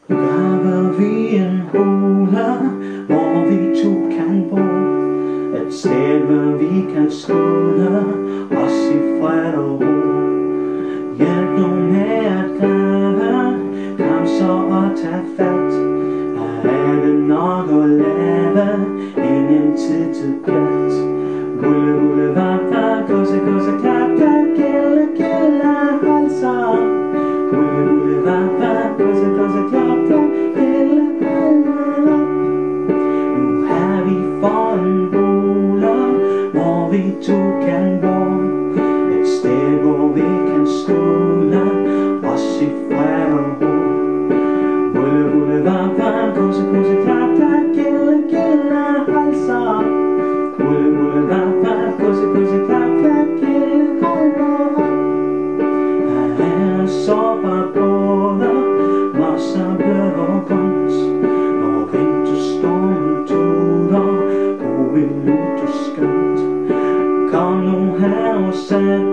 Graver vi en hule, hvor vi to kan bo. Et sted, hvor vi kan skjule os i fred og ro. Hjælp nu med at grave, kom så og tag fat. Her er det nok at lave, ingen tid til pjat. Rulle, rulle, vappa, kusse, kusse, klap, klap, gille, gille, halsa. Rulle, rulle, vappa, kusse, kusse, klap, klap, gille, halsa. Nu er vi for en bolig, hvor vi to kan bo. Et sted, hvor vi kan stole os i fred og ro. Rulle, rulle, vappa, kusse, kusse, klap, klap, gille, gille, halsa. Rulle, rulle, vappa, kusse, kusse, klap, klap, gille, halsa. Her er sopperbåder, masser blød og grønt. Når vinterstormen tuder, går vi lut og skønt. Kom nu her og sæt